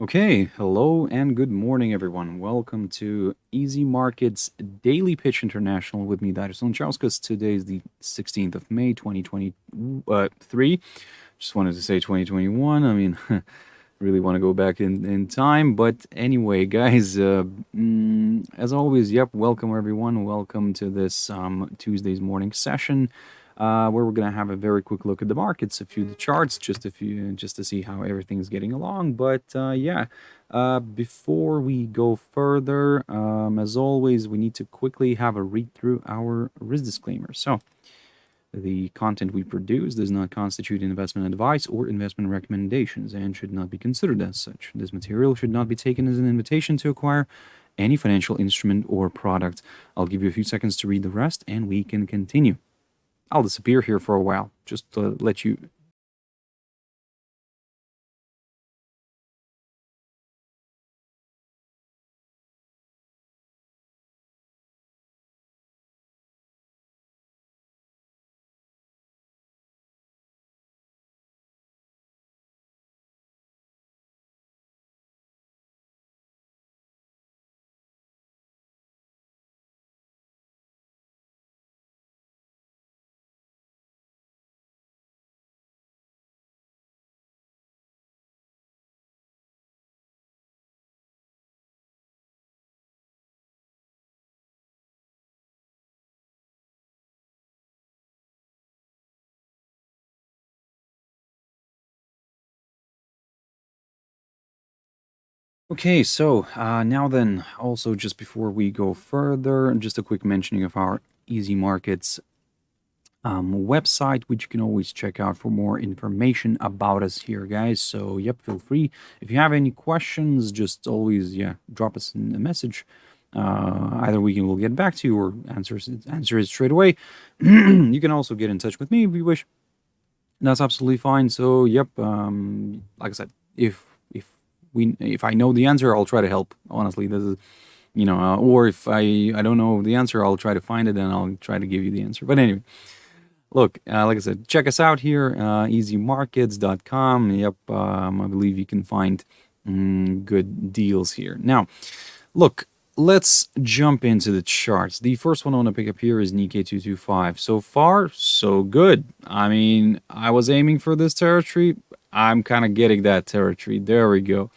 Okay, hello and good morning, everyone. Welcome to Easy Markets Daily Pitch International with me, Darius. Today is the 16th of May, 2023. Just wanted to say 2021. I mean, really want to go back in time. But anyway, guys, as always, welcome, everyone. Welcome to this Tuesday's morning session. Where we're gonna have a very quick look at the markets, a few of the charts, just to see how everything's getting along. But before we go further, as always, we need to quickly have a read through our risk disclaimer. So, the content we produce does not constitute investment advice or investment recommendations and should not be considered as such. This material should not be taken as an invitation to acquire any financial instrument or product. I'll give you a few seconds to read the rest, and we can continue. I'll disappear here for a while, just to let you... Okay, so now then, also just before we go further, just a quick mentioning of our Easy Markets website, which you can always check out for more information about us here, guys. So, feel free. If you have any questions, just always, drop us a message. Either we'll get back to you or answer it straight away. You can also get in touch with me if you wish. That's absolutely fine. So, like I said, if I know the answer, I'll try to help. Honestly, this is, or if I don't know the answer, I'll try to find it and I'll try to give you the answer. But anyway, look, like I said, check us out here, easymarkets.com. I believe you can find good deals here. Now, look, let's jump into the charts. The first one I want to pick up here is Nikkei 225. So far, so good. I mean, I was aiming for this territory. I'm kind of getting that territory. There we go.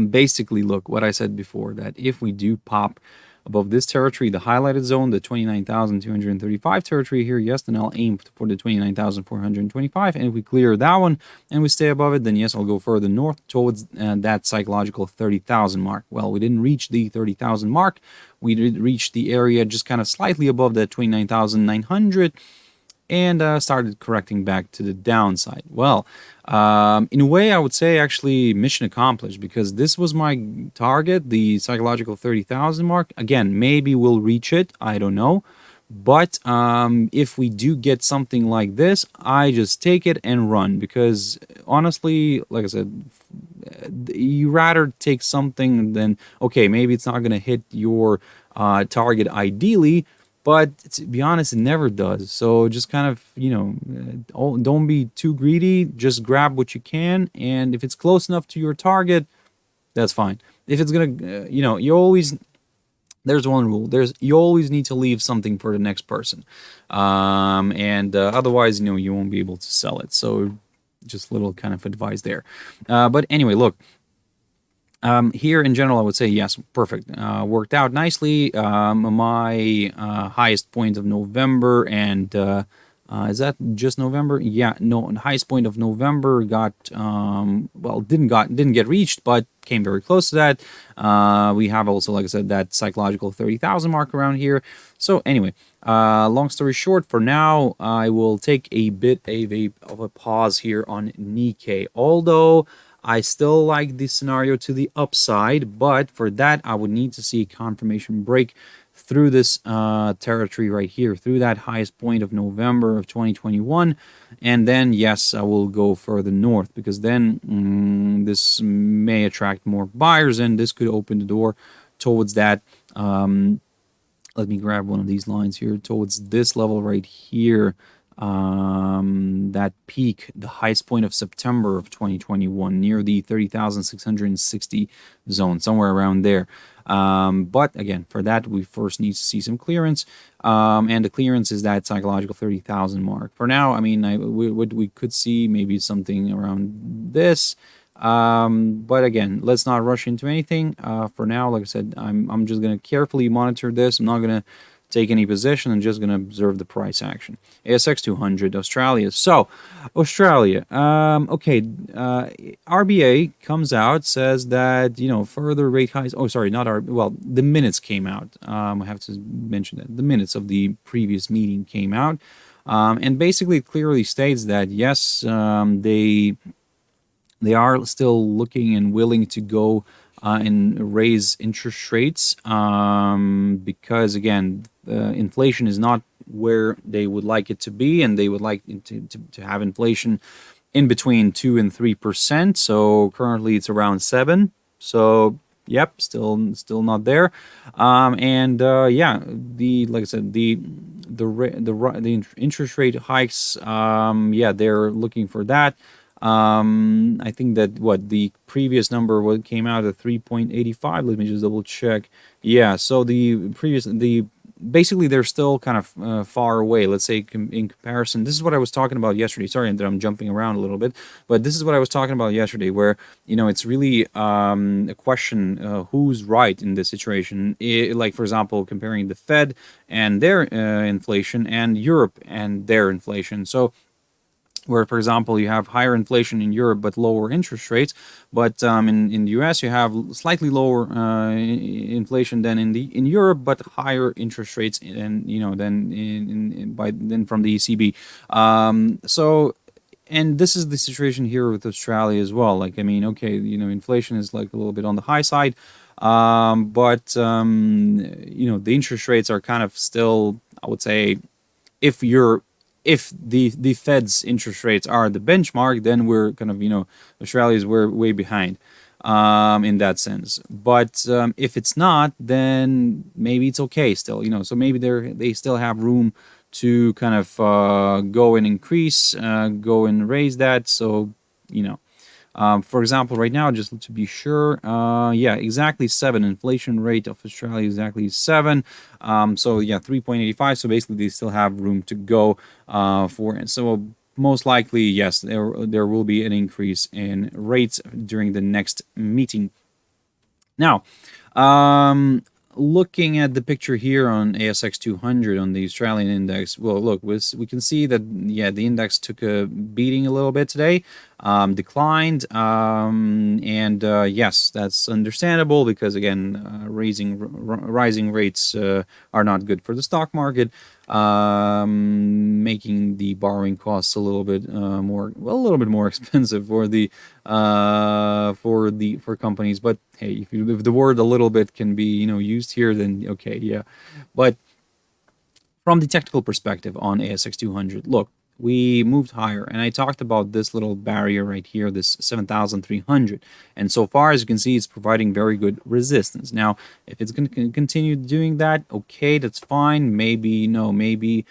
Basically, look, what I said before, that if we do pop above this territory, the highlighted zone, the 29,235 territory here, yes, then I'll aim for the 29,425. And if we clear that one and we stay above it, then yes, I'll go further north towards that psychological 30,000 mark. Well, we didn't reach the 30,000 mark. We did reach the area just kind of slightly above that 29,900 and started correcting back to the downside. Well, in a way, I would say actually mission accomplished, because this was my target, the psychological 30,000 mark. Again, maybe we'll reach it. I don't know. But if we do get something like this, I just take it and run, because honestly, like I said, you rather take something than, okay, maybe it's not going to hit your target ideally, but to be honest, it never does. So just kind of, don't be too greedy. Just grab what you can. And if it's close enough to your target, that's fine. If it's going to, you always, there's one rule. You always need to leave something for the next person. Otherwise, you won't be able to sell it. So just little kind of advice there. But anyway, look. Here in general, I would say yes, perfect. Worked out nicely. My highest point of November, and is that just November? Yeah, no. The highest point of November got didn't get reached, but came very close to that. We have also, like I said, that psychological 30,000 mark around here. So anyway, long story short, for now, I will take a bit of a pause here on Nikkei, although I still like the scenario to the upside, but for that, I would need to see a confirmation break through this territory right here, through that highest point of November of 2021. And then, yes, I will go further north, because then this may attract more buyers, and this could open the door towards that. Let me grab one of these lines here, towards this level right here. that peak, the highest point of September of 2021, near the 30,660 zone, somewhere around there. But again, for that, we first need to see some clearance. And the clearance is that psychological 30,000 mark. For now, I mean, what we could see maybe something around this. But again, let's not rush into anything. For now, like I said, I'm just going to carefully monitor this. I'm not going to take any position. I'm just going to observe the price action. ASX 200, Australia. So, Australia. Okay. RBA comes out, says that, further rate hikes. Oh, sorry, not RBA. Well, the minutes came out. I have to mention that. The minutes of the previous meeting came out. And basically it clearly states that, yes, they are still looking and willing to go and raise interest rates because, again, inflation is not where they would like it to be, and they would like to have inflation in between 2 and 3%. So currently it's around 7. So yep, still not there. Yeah, like I said, the interest rate hikes. Yeah, they're looking for that. I think that the previous number came out at 3.85. Let me just double check. Yeah, so basically they're still kind of far away. Let's say in comparison, this is what I was talking about yesterday. Sorry that I'm jumping around a little bit, but this is what I was talking about yesterday, where it's really a question who's right in this situation. Like, for example, comparing the Fed and their inflation and Europe and their inflation. So, where, for example, you have higher inflation in Europe but lower interest rates, but in the US you have slightly lower inflation than in Europe, but higher interest rates than than from the ECB. So, and this is the situation here with Australia as well. Like, I mean, okay, inflation is like a little bit on the high side, but the interest rates are kind of still, I would say, if the Fed's interest rates are the benchmark, then we're kind of, Australia's way behind in that sense. But if it's not, then maybe it's okay still, so maybe they still have room to kind of go and increase, go and raise that. So, for example, right now, just to be sure, yeah, exactly 7. Inflation rate of Australia exactly 7. So yeah, 3.85. So basically, they still have room to go for it. So most likely, yes, there will be an increase in rates during the next meeting. Now, looking at the picture here on ASX 200 on the Australian index, well, look, we can see that, yeah, the index took a beating a little bit today, declined, and yes, that's understandable because, again, rising rates are not good for the stock market, making the borrowing costs a little bit more expensive for companies. But hey, if the word "a little bit" can be used here, then okay, yeah. But from the technical perspective on ASX 200, look, we moved higher, and I talked about this little barrier right here, this 7,300, and so far, as you can see, it's providing very good resistance. Now, if it's going to continue doing that, okay, that's fine. Maybe we'll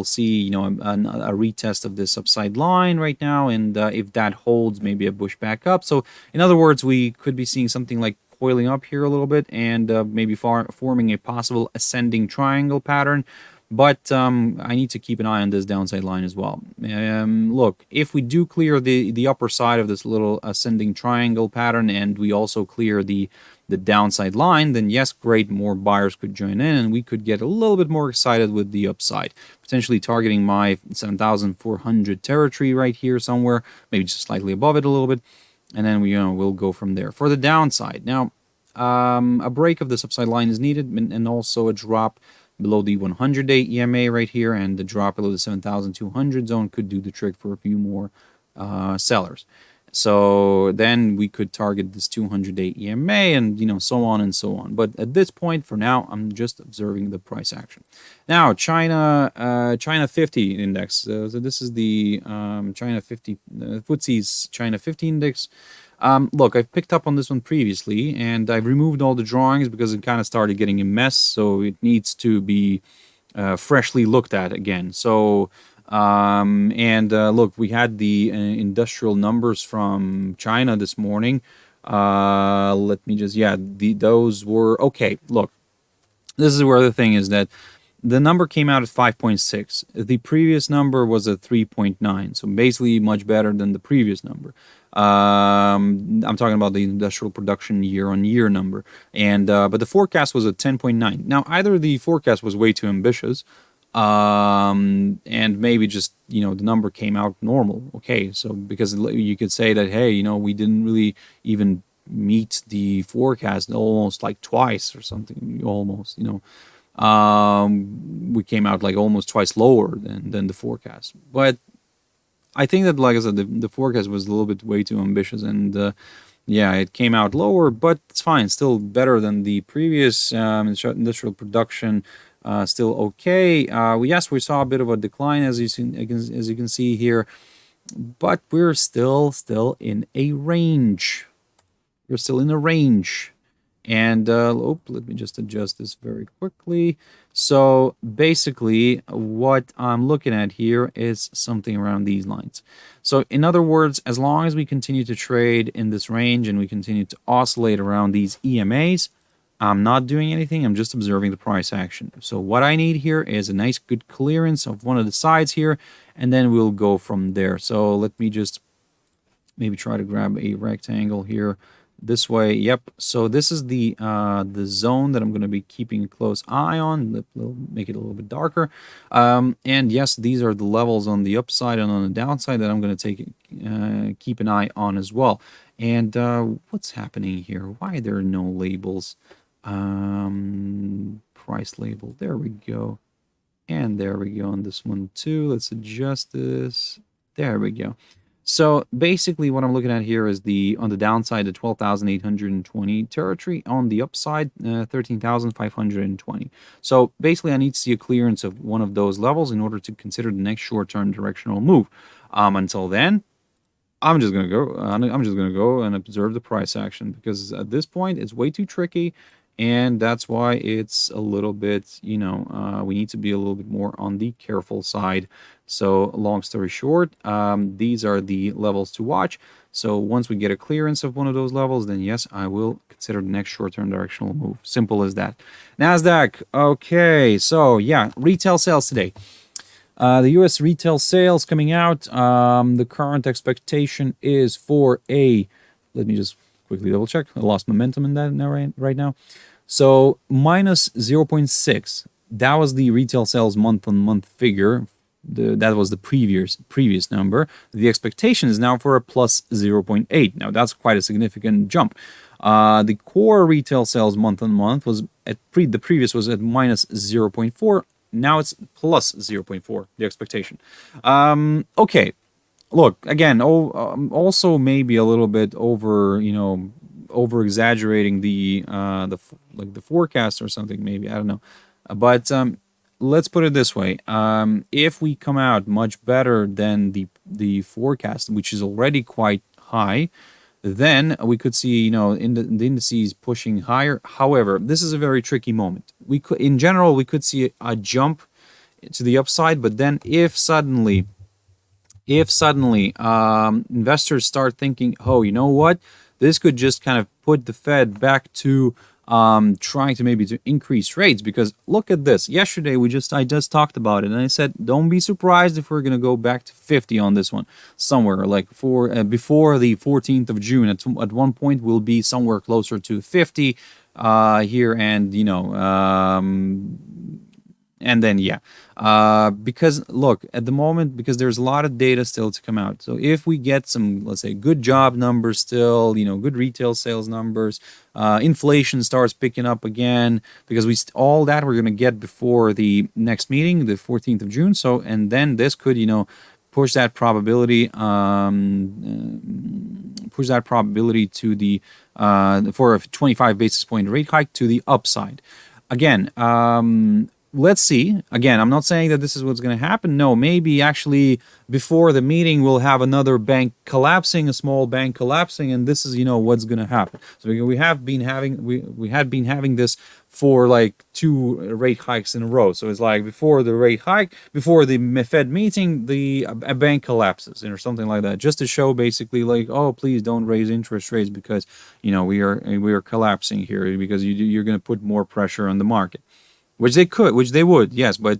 see a retest of this upside line right now, and if that holds, maybe a push back up. So in other words, we could be seeing something like coiling up here a little bit, and maybe forming a possible ascending triangle pattern. But I need to keep an eye on this downside line as well. Look, if we do clear the upper side of this little ascending triangle pattern, and we also clear the downside line, then yes, great, more buyers could join in, and we could get a little bit more excited with the upside, potentially targeting my 7,400 territory right here somewhere, maybe just slightly above it a little bit, and then we'll go from there. For the downside, now, a break of this upside line is needed, and also a drop below the 100-day EMA right here, and the drop below the 7,200 zone could do the trick for a few more sellers. So then we could target this 200-day EMA, and so on and so on. But at this point, for now, I'm just observing the price action. Now, China 50 index. So this is the China 50 FTSE's China 50 index. Look, I've picked up on this one previously, and I've removed all the drawings because it kind of started getting a mess. So it needs to be freshly looked at again. So look, we had the industrial numbers from China this morning. Let me just, those were okay. Look, this is where the thing is that the number came out at 5.6. The previous number was at 3.9. So basically much better than the previous number. I'm talking about the industrial production year-on-year number. And but the forecast was at 10.9. Now, either the forecast was way too ambitious, and maybe just, the number came out normal. Okay, so because you could say that, hey, we didn't really even meet the forecast almost like twice or something, almost, we came out like almost twice lower than the forecast. But I think that, like I said, the forecast was a little bit way too ambitious, and it came out lower, but it's fine. Still better than the previous industrial production. Still okay. Yes, we saw a bit of a decline as you can see here, but we're still in a range. We're still in a range. And let me just adjust this very quickly. So basically, what I'm looking at here is something around these lines. So in other words, as long as we continue to trade in this range and we continue to oscillate around these EMAs, I'm not doing anything. I'm just observing the price action. So what I need here is a nice good clearance of one of the sides here, and then we'll go from there. So let me just maybe try to grab a rectangle here. This way, yep. So this is the zone that I'm going to be keeping a close eye on. Make it a little bit darker. And yes, these are the levels on the upside and on the downside that I'm going to keep an eye on as well. And what's happening here? Why are there no labels? Price label. There we go. And there we go on this one too. Let's adjust this. There we go. So basically what I'm looking at here is on the downside, the 12,820 territory. On the upside, 13,520. So basically I need to see a clearance of one of those levels in order to consider the next short-term directional move. Until then, I'm just gonna go and observe the price action, because at this point it's way too tricky. And that's why it's a little bit, we need to be a little bit more on the careful side. So long story short, these are the levels to watch. So once we get a clearance of one of those levels, then yes, I will consider the next short-term directional move. Simple as that. Nasdaq. Okay, so yeah, retail sales today. The U.S. retail sales coming out. The current expectation is for let me just quickly double check. I lost momentum in that right now. So minus 0.6. That was the retail sales month-on-month figure. That was the previous number. The expectation is now for a plus 0.8. Now that's quite a significant jump. The core retail sales month-on-month was the previous was at minus 0.4. Now it's plus 0.4. The expectation. Okay. Look, again, also maybe a little bit over exaggerating the forecast or something, maybe, I don't know, but let's put it this way. If we come out much better than the forecast, which is already quite high, then we could see the indices pushing higher. However, this is a very tricky moment. In general we could see a jump to the upside, but then if suddenly investors start thinking, oh, you know what, this could just kind of put the Fed back to trying to increase rates, because look at this. Yesterday I just talked about it, and I said don't be surprised if we're going to go back to 50 on this one somewhere, like before the 14th of June. At one point we'll be somewhere closer to 50 here, and and then because look, at the moment, because there's a lot of data still to come out. So if we get some, let's say, good job numbers still, good retail sales numbers, inflation starts picking up again, because all that we're going to get before the next meeting, the 14th of June. So, and then this could, push that probability to the for a 25 basis point rate hike to the upside. Again, let's see. Again, I'm not saying that this is what's going to happen. No, maybe actually before the meeting we'll have another bank collapsing, a small bank collapsing, and this is what's going to happen. So we had been having this for like 2 rate hikes in a row. So it's like before the rate hike, before the Fed meeting, a bank collapses or something like that, just to show basically like, oh, please don't raise interest rates because we are collapsing here, because you're going to put more pressure on the market, which they would, yes, but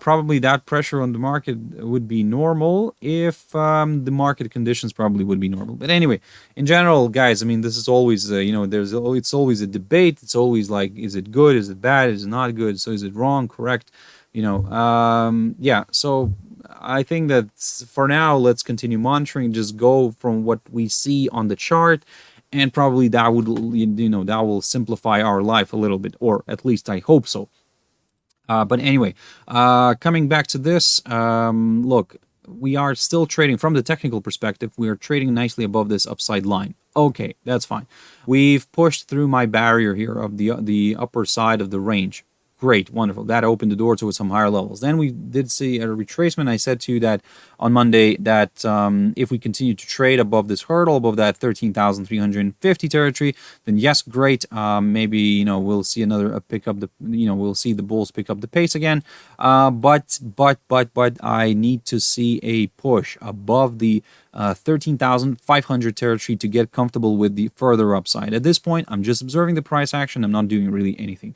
probably that pressure on the market would be normal if the market conditions probably would be normal. But anyway, in general, guys, I mean, this is always, it's always a debate. It's always like, is it good? Is it bad? Is it not good? So is it wrong? Correct? Yeah. So I think that for now, let's continue monitoring. Just go from what we see on the chart. And probably that would, that will simplify our life a little bit, or at least I hope so. But anyway, coming back to this, look, we are still trading from the technical perspective. We are trading nicely above this upside line. Okay, that's fine. We've pushed through my barrier here of the upper side of the range. Great, wonderful. That opened the door to some higher levels. Then we did see a retracement. I said to you that on Monday that if we continue to trade above this hurdle, above that 13,350 territory, then yes, great. Maybe we'll see another pick up the we'll see the bulls pick up the pace again. But I need to see a push above the 13,500 territory to get comfortable with the further upside. At this point, I'm just observing the price action. I'm not doing really anything.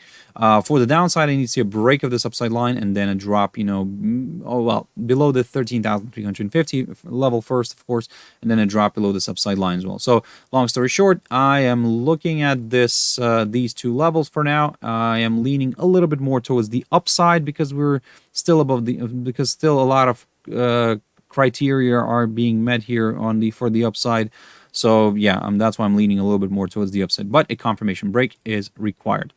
For the downside, I need to see a break of this upside line and then a drop, below the 13,350 level first, of course, and then a drop below this upside line as well. So, long story short, I am looking at these two levels for now. I am leaning a little bit more towards the upside because we're still because still a lot of criteria are being met here for the upside. So yeah, that's why I'm leaning a little bit more towards the upside, but a confirmation break is required.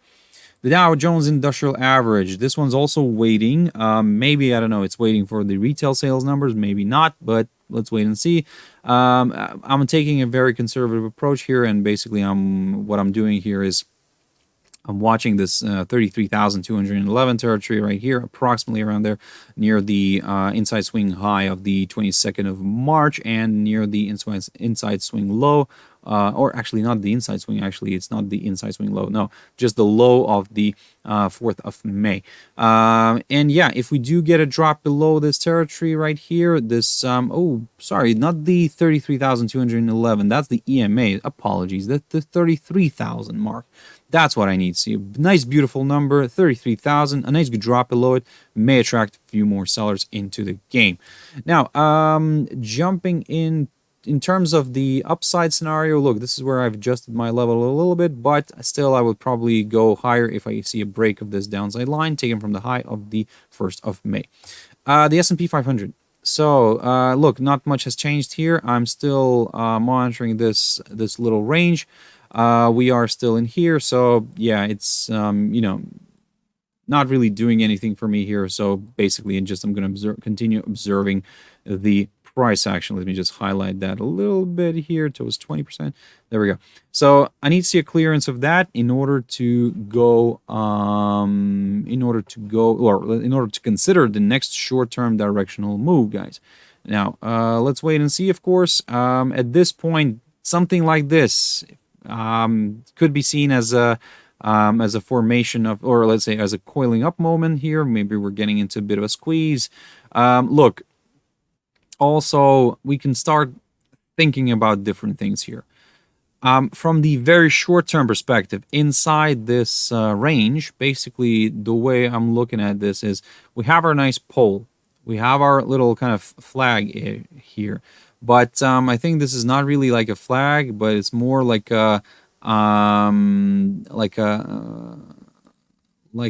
The Dow Jones Industrial Average, this one's also waiting. Maybe, I don't know, it's waiting for the retail sales numbers, maybe not, but let's wait and see. I'm taking a very conservative approach here, and basically what I'm doing here is I'm watching this 33,211 territory right here, approximately around there, near the inside swing high of the 22nd of March and near the inside swing low, or actually not the inside swing, actually it's not the inside swing low, no, just the low of the 4th of May. And yeah, if we do get a drop below this territory right here, this, sorry, not the 33,211, that's the EMA, apologies, that's the 33,000 mark. That's what I need to see. A nice, beautiful number, 33,000. A nice good drop below it may attract a few more sellers into the game. Now, jumping in terms of the upside scenario, look, this is where I've adjusted my level a little bit, but still I would probably go higher if I see a break of this downside line taken from the high of the 1st of May. The S&P 500. So, look, not much has changed here. I'm still monitoring this little range. We are still in here, so yeah, it's not really doing anything for me here. So basically, I'm going to continue observing the price action. Let me just highlight that a little bit here towards 20%. There we go. So I need to see a clearance of that in order to go, or in order to consider the next short-term directional move, guys. Now, let's wait and see. Of course, at this point, something like this could be seen as a formation of, or let's say as a coiling up moment here. Maybe we're getting into a bit of a squeeze. Look, also we can start thinking about different things here. From the very short-term perspective, inside this range, basically the way I'm looking at this is we have our nice pole. We have our little kind of flag here. But I think this is not really like a flag, but it's more like like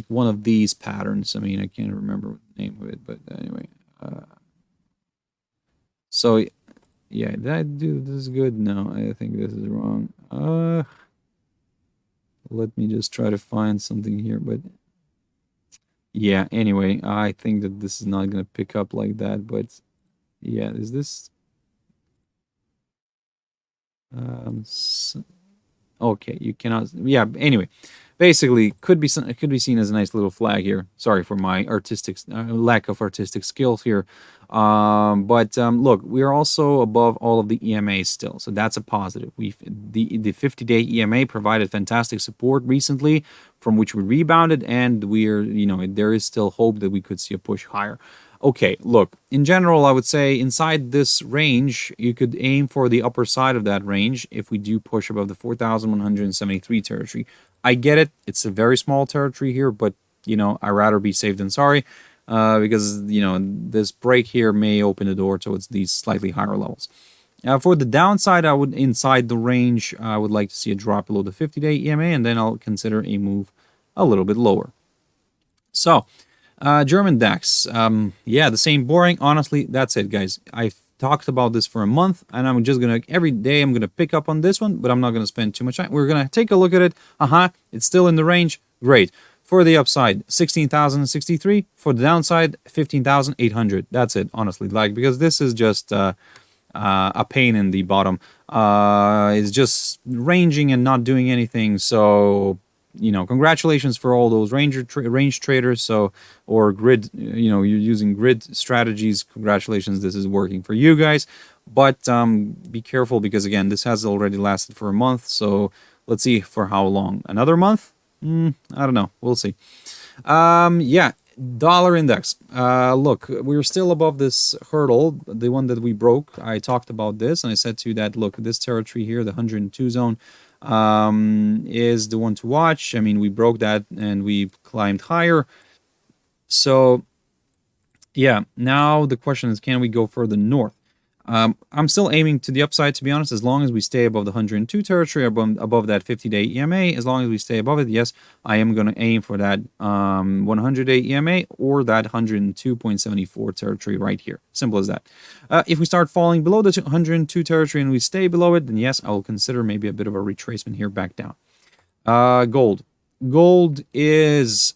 one of these patterns. I mean, I can't remember the name of it, but anyway. So yeah, did I do this good? No, I think this is wrong. Let me just try to find something here, but yeah, anyway, I think that this is not going to pick up like that, but yeah, is this... okay, you cannot... yeah, anyway, basically could be seen as a nice little flag here. Sorry for my lack of artistic skills here. But look, we are also above all of the EMAs still, so that's a positive. The 50-day EMA provided fantastic support recently, from which we rebounded, and there is still hope that we could see a push higher. Okay, look, in general, I would say inside this range, you could aim for the upper side of that range if we do push above the 4,173 territory. I get it. It's a very small territory here, but, I'd rather be safe than sorry because, this break here may open the door towards these slightly higher levels. For the downside, inside the range, I would like to see a drop below the 50-day EMA, and then I'll consider a move a little bit lower. So, German DAX, yeah, the same boring. Honestly, that's it, guys. I've talked about this for a month, and I'm just gonna every day I'm gonna pick up on this one, but I'm not gonna spend too much time. We're gonna take a look at it. It's still in the range. Great. For the upside, 16,063. For the downside, 15,800. That's it, honestly. Because this is just a pain in the bottom. It's just ranging and not doing anything. So, congratulations for all those range traders. Or grid, you're using grid strategies. Congratulations, this is working for you guys. But be careful because, again, this has already lasted for a month. So let's see for how long. Another month? I don't know. We'll see. Yeah, dollar index. Look, we're still above this hurdle, the one that we broke. I talked about this, and I said to you that, look, this territory here, the 102 zone, is the one to watch. I mean, we broke that and we climbed higher. So, yeah, now the question is, can we go further north? I'm still aiming to the upside, to be honest, as long as we stay above the 102 territory, above that 50-day EMA. As long as we stay above it, yes, I am going to aim for that 100-day EMA or that 102.74 territory right here. Simple as that. If we start falling below the 102 territory and we stay below it, then yes, I will consider maybe a bit of a retracement here back down. Gold. Gold is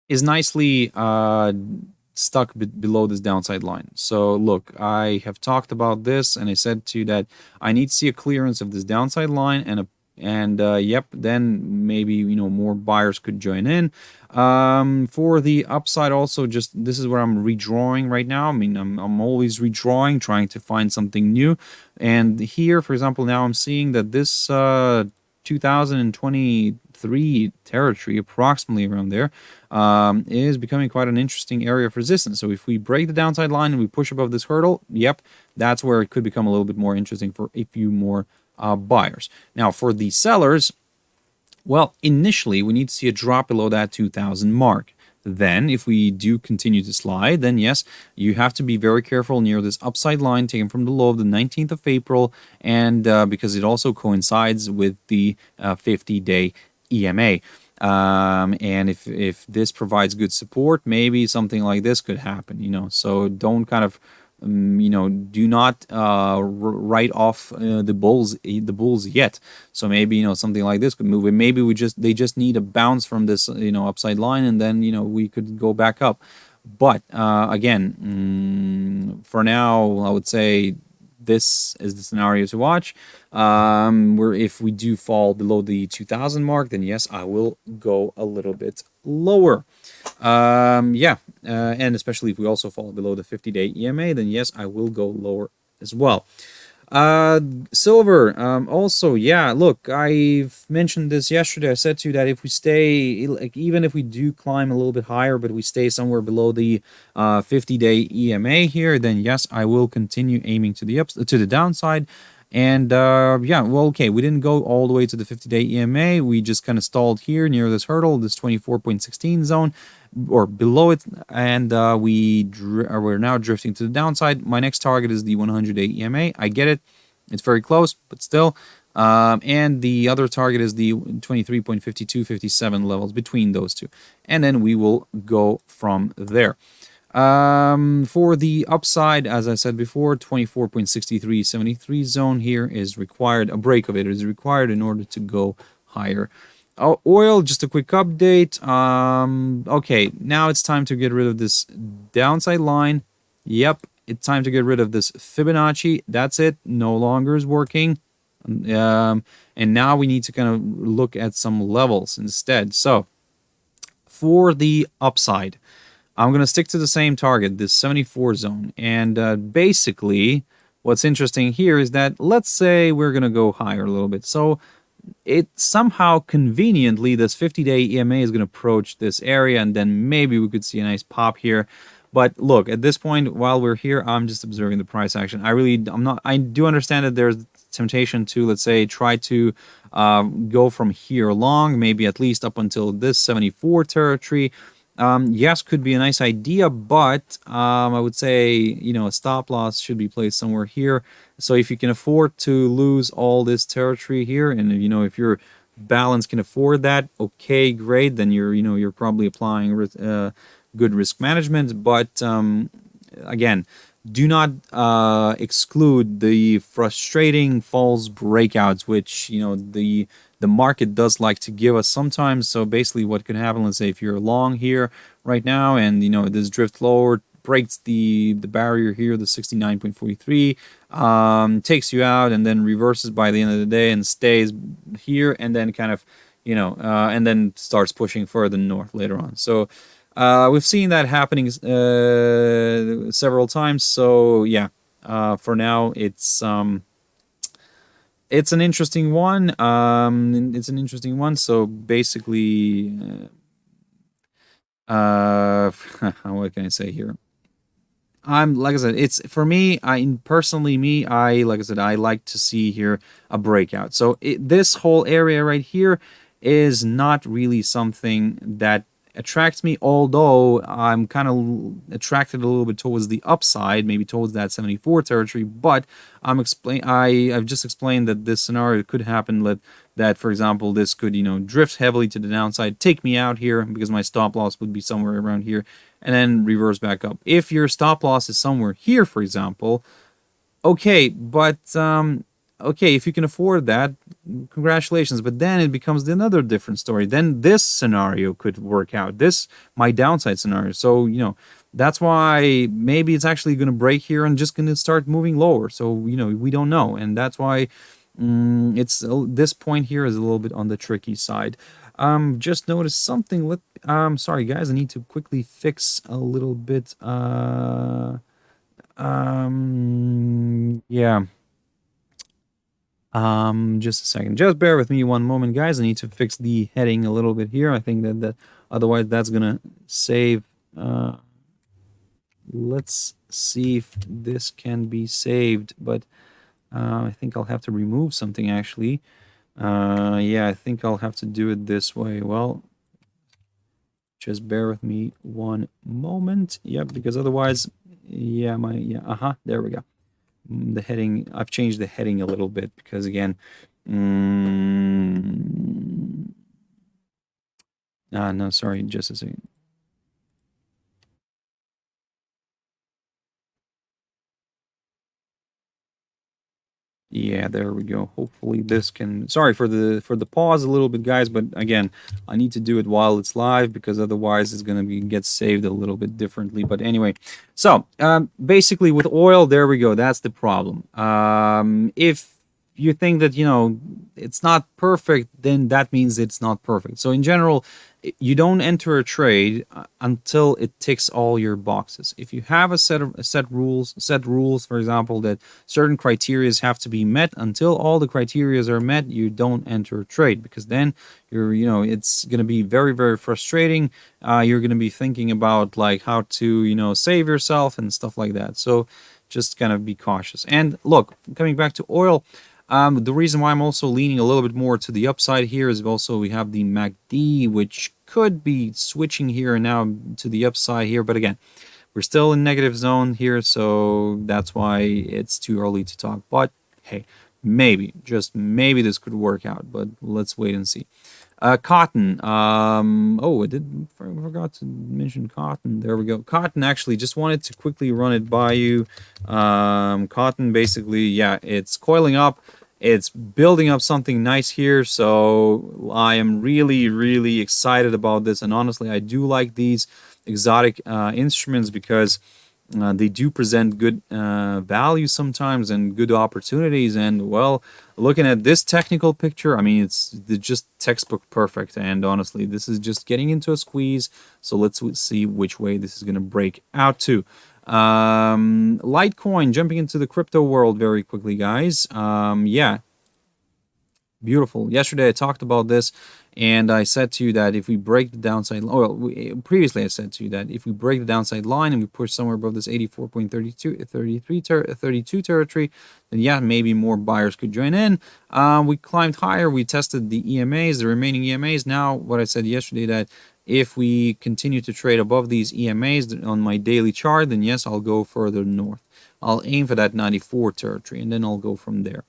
nicely stuck below this downside line. So look, I have talked about this, and I said to you that I need to see a clearance of this downside line, and yep, then maybe more buyers could join in. For the upside, also, just this is where I'm redrawing right now. I mean, I'm always redrawing, trying to find something new. And here, for example, now I'm seeing that this 2023 territory, approximately around there, is becoming quite an interesting area of resistance. So if we break the downside line and we push above this hurdle, yep, that's where it could become a little bit more interesting for a few more buyers. Now, for the sellers, well, initially, we need to see a drop below that 2,000 mark. Then, if we do continue to slide, then yes, you have to be very careful near this upside line taken from the low of the 19th of April, and because it also coincides with the 50-day EMA. And if this provides good support, maybe something like this could happen, so don't kind of do not write off the bulls yet. So maybe something like this could move, and maybe they just need a bounce from this upside line, and then we could go back up. But again, for now, I would say this is the scenario to watch. Where if we do fall below the 2,000 mark, then yes, I will go a little bit lower. Yeah, and especially if we also fall below the 50-day EMA, then yes, I will go lower as well. Silver, also, yeah, look, I've mentioned this yesterday. I said to you that if we stay, even if we do climb a little bit higher, but we stay somewhere below the 50-day EMA here, then yes, I will continue aiming to the downside. And yeah, well, okay, we didn't go all the way to the 50-day EMA. We just kind of stalled here near this hurdle, this 24.16 zone, or below it, and we're now drifting to the downside. My next target is the 100-day EMA. I get it. It's very close, but still. And the other target is the 23.5257 levels between those two. And then we will go from there. For the upside, as I said before, 24.6373 zone here is required. A break of it is required in order to go higher. Oil, just a quick update. Okay, now it's time to get rid of this downside line. Yep, it's time to get rid of this Fibonacci. That's it. No longer is working. And now we need to kind of look at some levels instead. So for the upside, I'm going to stick to the same target, this 74 zone. And basically, what's interesting here is that, let's say we're going to go higher a little bit. So it somehow conveniently, this 50-day EMA is going to approach this area, and then maybe we could see a nice pop here. But look, at this point, while we're here, I'm just observing the price action. I do understand that there's temptation to, let's say, try to go from here long, maybe at least up until this 74 territory. Yes, could be a nice idea, but I would say, a stop loss should be placed somewhere here. So if you can afford to lose all this territory here, and if your balance can afford that, okay, great, then you're probably applying good risk management. But again, do not exclude the frustrating false breakouts, which the market does like to give us sometimes. So basically what could happen, let's say if you're long here right now and this drift lower, breaks the barrier here, the 69.43, takes you out and then reverses by the end of the day and stays here, and then kind of and then starts pushing further north later on. So we've seen that happening several times. So yeah, for now it's an interesting one. So basically, what can I say here? Like I said, it's for me. Like I said, I like to see here a breakout. So this whole area right here is not really something that attracts me, although I'm kind of attracted a little bit towards the upside, maybe towards that 74 territory. But I've just explained that this scenario could happen. That, for example, this could drift heavily to the downside, take me out here because my stop loss would be somewhere around here, and then reverse back up. If your stop loss is somewhere here, for example, okay, but okay, if you can afford that, congratulations. But then it becomes another different story. Then this scenario could work out. This, my downside scenario. So, that's why maybe it's actually going to break here and just going to start moving lower. So, we don't know. And that's why this point here is a little bit on the tricky side. Just noticed something. Sorry, guys. I need to quickly fix a little bit. Yeah. Just a second. Just bear with me one moment, guys. I need to fix the heading a little bit here. I think that otherwise that's gonna save. Let's see if this can be saved, but I think I'll have to remove something actually. Yeah, I think I'll have to do it this way. Well, just bear with me one moment. Yep, because otherwise, yeah, there we go. The heading, I've changed the heading a little bit because again, no, sorry, just a second. Yeah, there we go. Hopefully this can, sorry for the pause a little bit, guys, but again, I need to do it while it's live because otherwise it's going to get saved a little bit differently. But anyway, so basically with oil, there we go. That's the problem. If you think that, it's not perfect, then that means it's not perfect. So in general, you don't enter a trade until it ticks all your boxes. If you have a set rules, for example, that certain criteria have to be met, until all the criteria are met, you don't enter a trade, because then it's going to be very, very frustrating. You're going to be thinking about like how to, save yourself and stuff like that. So just kind of be cautious. And look, coming back to oil, the reason why I'm also leaning a little bit more to the upside here is also we have the MACD, which could be switching here now to the upside here. But again, we're still in negative zone here, so that's why it's too early to talk. But hey, maybe, just maybe this could work out, but let's wait and see. Cotton. I forgot to mention cotton. There we go. Cotton, actually, just wanted to quickly run it by you. Cotton, basically, yeah, it's coiling up. It's building up something nice here, so I am really, really excited about this. And honestly, I do like these exotic instruments because They do present good value sometimes and good opportunities. And well, looking at this technical picture, I mean, it's just textbook perfect. And honestly, this is just getting into a squeeze. So let's see which way this is going to break out to. Litecoin, jumping into the crypto world very quickly, guys. Yeah, beautiful. Yesterday I talked about this, and I said to you that if we break the downside, previously I said to you that if we break the downside line and we push somewhere above this 84.32 territory, then yeah, maybe more buyers could join in. We climbed higher. We tested the EMAs, the remaining EMAs. Now, what I said yesterday, that if we continue to trade above these EMAs on my daily chart, then yes, I'll go further north. I'll aim for that 94 territory, and then I'll go from there.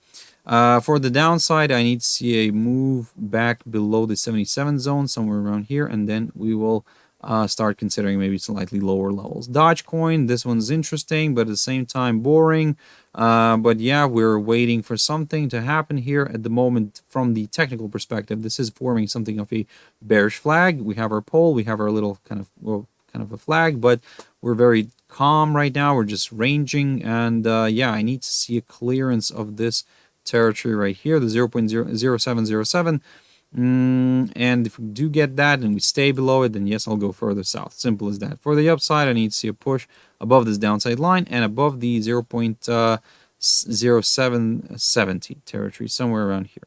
For the downside, I need to see a move back below the 77 zone, somewhere around here, and then we will start considering maybe slightly lower levels. Dogecoin, this one's interesting, but at the same time boring. But yeah, we're waiting for something to happen here at the moment. From the technical perspective, this is forming something of a bearish flag. We have our pole, we have our little kind of a flag, but we're very calm right now. We're just ranging, and yeah, I need to see a clearance of this territory right here, the 0.0707. And if we do get that and we stay below it, then yes, I'll go further south. Simple as that. For the upside, I need to see a push above this downside line and above the 0.0770 territory, somewhere around here.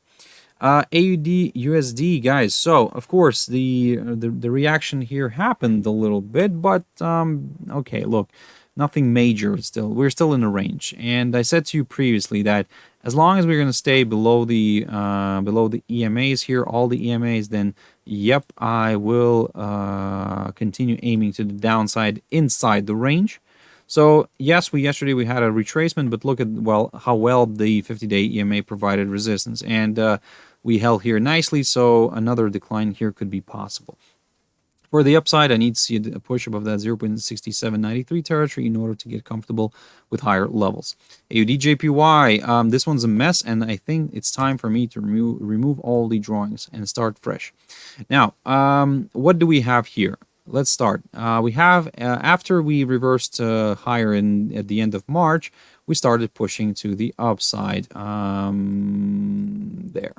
AUDUSD, guys. So of course the reaction here happened a little bit, but okay, look, nothing major. We're still in a range, and I said to you previously that as long as we're going to stay below the EMAs here, all the EMAs, then yep, I will continue aiming to the downside inside the range. So yes, yesterday we had a retracement, but look at how well the 50-day EMA provided resistance, and we held here nicely. So another decline here could be possible. For the upside, I need to see a push above that 0.6793 territory in order to get comfortable with higher levels. AUDJPY, this one's a mess, and I think it's time for me to remove all the drawings and start fresh. Now, what do we have here? Let's start. We have, after we reversed higher at the end of March, we started pushing to the upside there.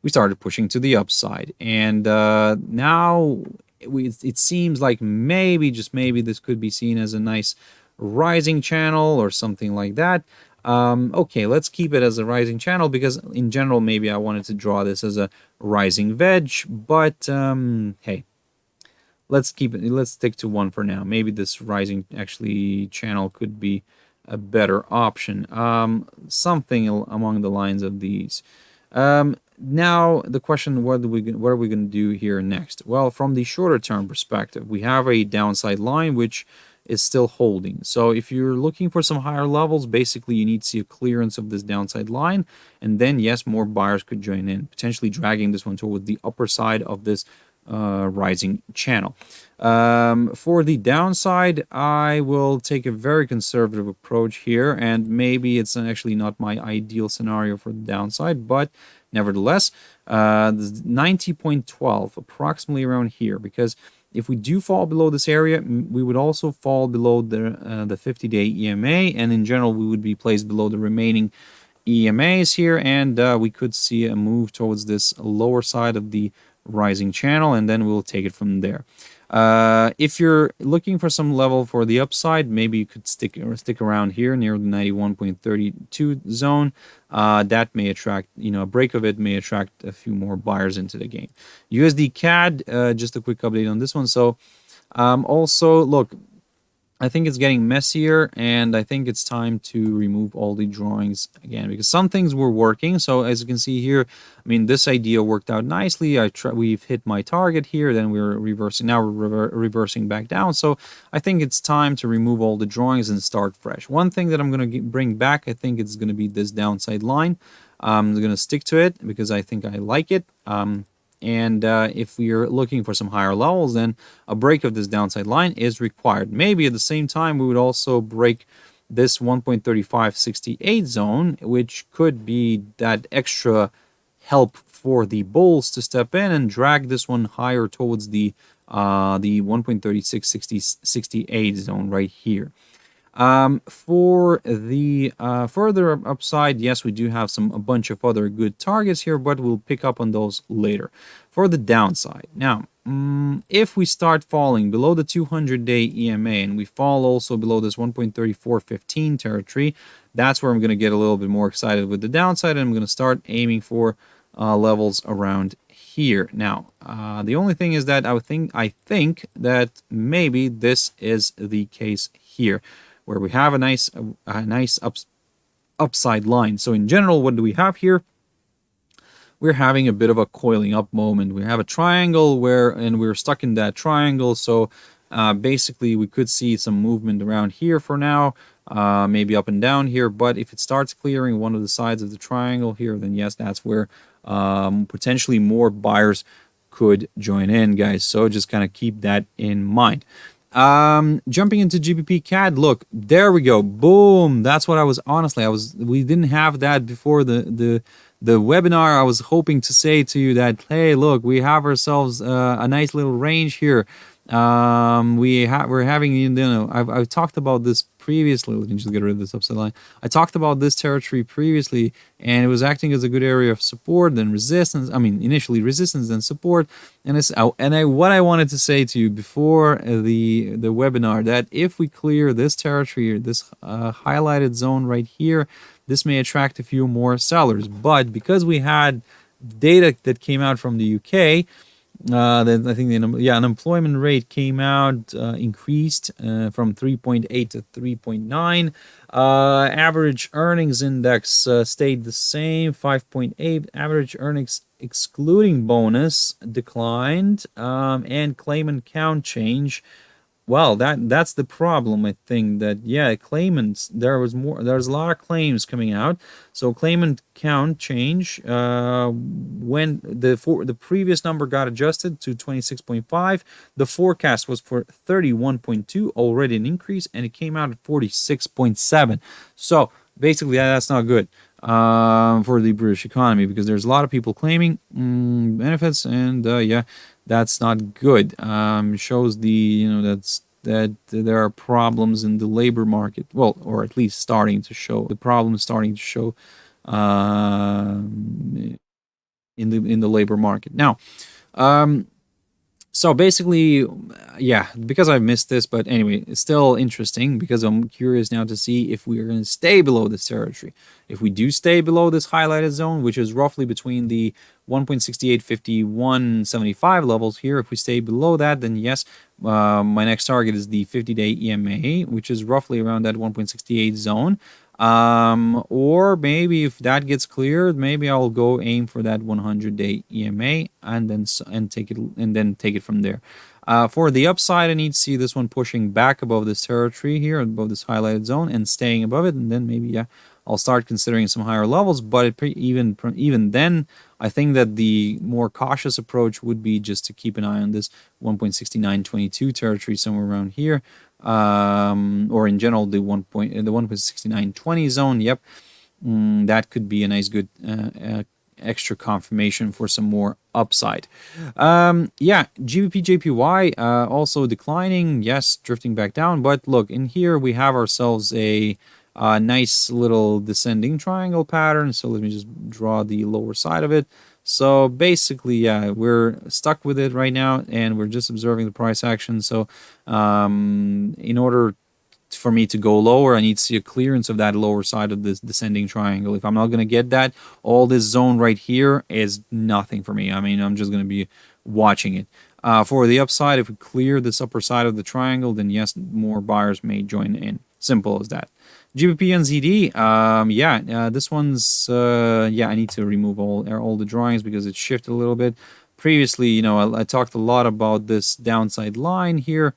We started pushing to the upside, and now it seems like maybe, just maybe, this could be seen as a nice rising channel or something like that. Okay, let's keep it as a rising channel, because in general maybe I wanted to draw this as a rising veg, but hey, let's keep it, let's stick to one for now. Maybe this rising actually channel could be a better option, something along the lines of these. Now the question, what are we going to do here next? Well, from the shorter term perspective, we have a downside line which is still holding. So if you're looking for some higher levels, basically you need to see a clearance of this downside line, and then yes, more buyers could join in, potentially dragging this one toward the upper side of this rising channel. For the downside, I will take a very conservative approach here, and maybe it's actually not my ideal scenario for the downside, but nevertheless, 90.12, approximately around here, because if we do fall below this area, we would also fall below the 50-day EMA, and in general, we would be placed below the remaining EMAs here, and we could see a move towards this lower side of the rising channel, and then we'll take it from there. If you're looking for some level for the upside, maybe you could stick around here near the 91.32 zone. That may attract, a break of it may attract a few more buyers into the game. USDCAD, just a quick update on this one. So also, look, I think it's getting messier, and I think it's time to remove all the drawings again, because some things were working. So as you can see here, I mean, this idea worked out nicely. We've hit my target here, then we're reversing. Now we're reversing back down. So I think it's time to remove all the drawings and start fresh. One thing that I'm going to bring back, I think it's going to be this downside line. I'm going to stick to it because I think I like it. And if we're looking for some higher levels, then a break of this downside line is required. Maybe at the same time, we would also break this 1.3568 zone, which could be that extra help for the bulls to step in and drag this one higher towards the the 1.3668 zone right here. For the further upside, yes, we do have a bunch of other good targets here, but we'll pick up on those later. For the downside, now, if we start falling below the 200-day EMA and we fall also below this 1.3415 territory, that's where I'm going to get a little bit more excited with the downside, and I'm going to start aiming for levels around here. Now, the only thing is that I think that maybe this is the case here, where we have a nice upside line. So in general, what do we have here? We're having a bit of a coiling up moment. We have a triangle and we're stuck in that triangle. So basically, we could see some movement around here for now, maybe up and down here. But if it starts clearing one of the sides of the triangle here, then yes, that's where potentially more buyers could join in, guys. So just kind of keep that in mind. Jumping into GBPCAD, look, there we go. Boom. That's what we didn't have that before the webinar. I was hoping to say to you that, hey, look, we have ourselves a nice little range here. We're having, you know, I've talked about this previously. Let me just get rid of this upside line. I talked about this territory previously, and it was acting as a good area of support, then resistance. I mean, initially resistance, then support. And what I wanted to say to you before the webinar, that if we clear this territory, this highlighted zone right here, this may attract a few more sellers. But because we had data that came out from the UK, then I think the unemployment rate came out, increased from 3.8 to 3.9. Average earnings index stayed the same, 5.8. Average earnings excluding bonus declined, and claimant count change. Well, that's the problem. I think that, yeah, claimants, there's a lot of claims coming out. So claimant count change, when the previous number got adjusted to 26.5, the forecast was for 31.2, already an increase, and it came out at 46.7. So basically, that's not good for the British economy, because there's a lot of people claiming benefits, and yeah, that's not good. Shows that there are problems in the labor market. Well, or at least starting to show in the labor market. Now, so basically, yeah, because I missed this, but anyway, it's still interesting because I'm curious now to see if we are going to stay below this territory. If we do stay below this highlighted zone, which is roughly between the 1.6850-175 levels here, if we stay below that, then yes, my next target is the 50-day EMA, which is roughly around that 1.68 zone. Or maybe if that gets cleared, maybe I'll go aim for that 100-day EMA and take it from there. For the upside, I need to see this one pushing back above this territory here, above this highlighted zone, and staying above it, and then maybe, yeah, I'll start considering some higher levels. But even then, I think that the more cautious approach would be just to keep an eye on this 1.6922 territory, somewhere around here, or in general the 1.6920 zone. Yep, that could be a nice good extra confirmation for some more upside. Yeah, GBPJPY also declining. Yes, drifting back down. But look, in here we have ourselves a nice little descending triangle pattern. So let me just draw the lower side of it. So basically, yeah, we're stuck with it right now, and we're just observing the price action. So in order for me to go lower, I need to see a clearance of that lower side of this descending triangle. If I'm not going to get that, all this zone right here is nothing for me. I mean, I'm just going to be watching it. For the upside, if we clear this upper side of the triangle, then yes, more buyers may join in. Simple as that. GBPNZD, this one's, yeah, I need to remove all the drawings because it shifted a little bit. Previously, you know, I talked a lot about this downside line here.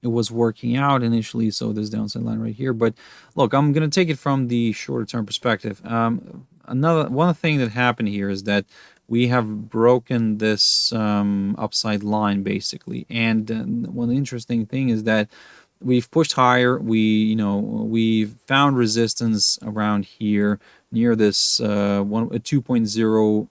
It was working out initially, so this downside line right here. But look, I'm going to take it from the shorter term perspective. One thing that happened here is that we have broken this upside line basically, and one interesting thing is that we've pushed higher. We've found resistance around here near this 2.0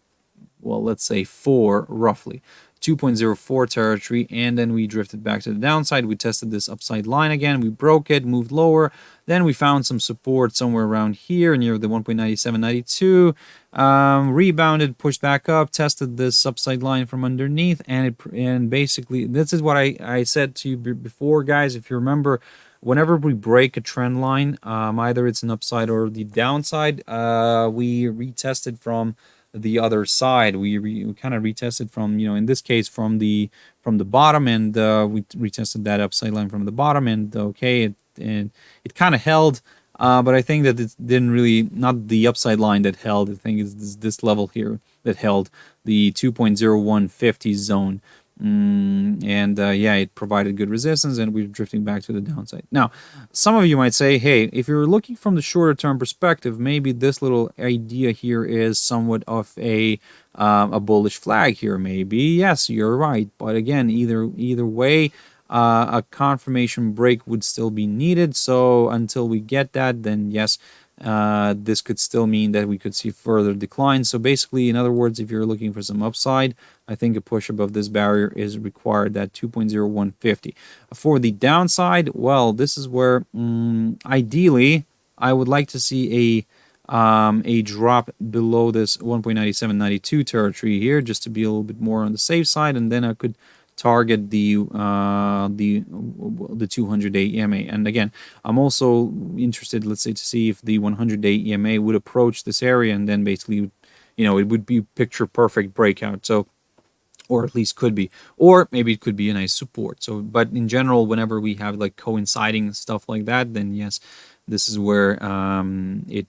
well, let's say 4 roughly. 2.04 territory, and then we drifted back to the downside. We tested this upside line again. We broke it, moved lower. Then we found some support somewhere around here near the 1.9792. Rebounded, pushed back up, tested this upside line from underneath, and basically this is what I said to you before, guys. If you remember, whenever we break a trend line, either it's an upside or the downside, we retested from the other side. We kind of retested from, in this case, from the bottom, and we retested that upside line from the bottom, and okay, it kind of held, but I think that it didn't really, not the upside line that held. I think it's this level here that held, the 2.0150 zone. Yeah, it provided good resistance, and we're drifting back to the downside. Now, some of you might say, hey, if you're looking from the shorter term perspective, maybe this little idea here is somewhat of a bullish flag here. Maybe, yes, you're right. But again, either way, a confirmation break would still be needed. So until we get that, then yes, this could still mean that we could see further decline. So basically, in other words, if you're looking for some upside, I think a push above this barrier is required, that 2.0150. For the downside, well, this is where ideally I would like to see a drop below this 1.9792 territory here, just to be a little bit more on the safe side, and then I could target the 200-day EMA. And again, I'm also interested, let's say, to see if the 100-day EMA would approach this area, and then basically, it would be picture perfect breakout. So, or at least could be, or maybe it could be a nice support. So, but in general, whenever we have like coinciding stuff like that, then yes, this is where it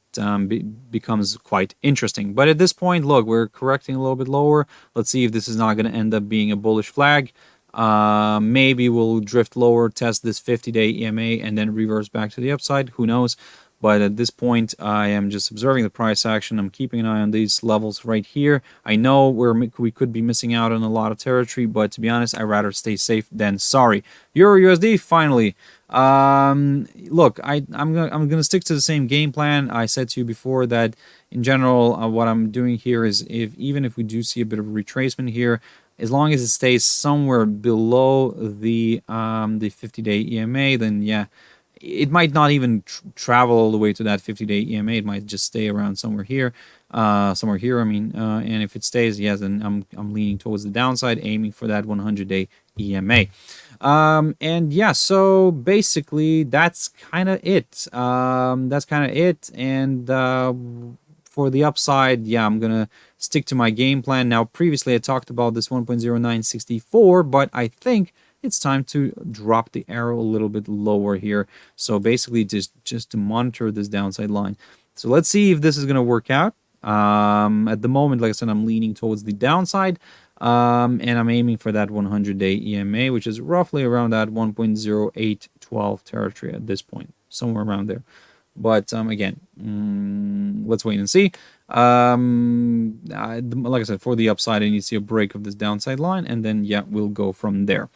becomes quite interesting. But at this point, look, we're correcting a little bit lower. Let's see if this is not going to end up being a bullish flag. Maybe we'll drift lower, test this 50-day EMA, and then reverse back to the upside. Who knows? But at this point, I am just observing the price action. I'm keeping an eye on these levels right here. I know we could be missing out on a lot of territory, but to be honest, I'd rather stay safe than sorry. EURUSD, finally. Look, I'm gonna stick to the same game plan. I said to you before that in general, what I'm doing here is even if we do see a bit of a retracement here, as long as it stays somewhere below the 50-day EMA, then yeah, it might not even travel all the way to that 50-day EMA. It might just stay around somewhere here. I mean, and if it stays, yes, then I'm leaning towards the downside, aiming for that 100-day EMA. And yeah, so basically that's kind of it. And for the upside, yeah, I'm gonna stick to my game plan. Now, previously I talked about this 1.0964, but I think it's time to drop the arrow a little bit lower here. So basically just to monitor this downside line. So let's see if this is going to work out. At the moment, like I said, I'm leaning towards the downside. And I'm aiming for that 100-day EMA, which is roughly around that 1.0812 territory at this point, somewhere around there. But again, let's wait and see. Like I said, for the upside, I need to see a break of this downside line, and then yeah, we'll go from there.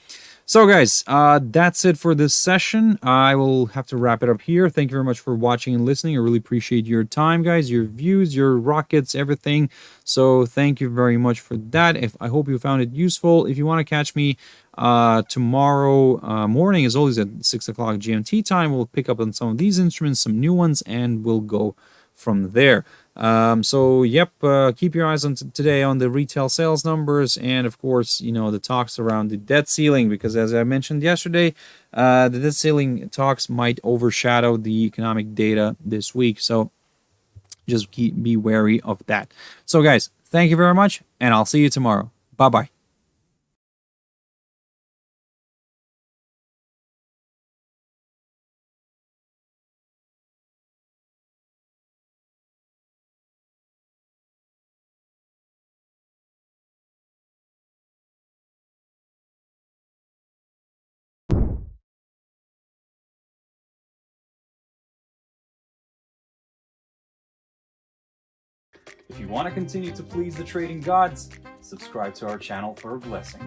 So guys, that's it for this session. I will have to wrap it up here. Thank you very much for watching and listening. I really appreciate your time, guys, your views, your rockets, everything. So thank you very much for that. I hope you found it useful. If you want to catch me tomorrow morning, as always, at 6 o'clock GMT time, we'll pick up on some of these instruments, some new ones, and we'll go from there. So yep, keep your eyes on today on the retail sales numbers, and of course, the talks around the debt ceiling, because as I mentioned yesterday, the debt ceiling talks might overshadow the economic data this week. So just be wary of that. So guys, thank you very much, and I'll see you tomorrow. Bye-bye. If you want to continue to please the trading gods, subscribe to our channel for a blessing.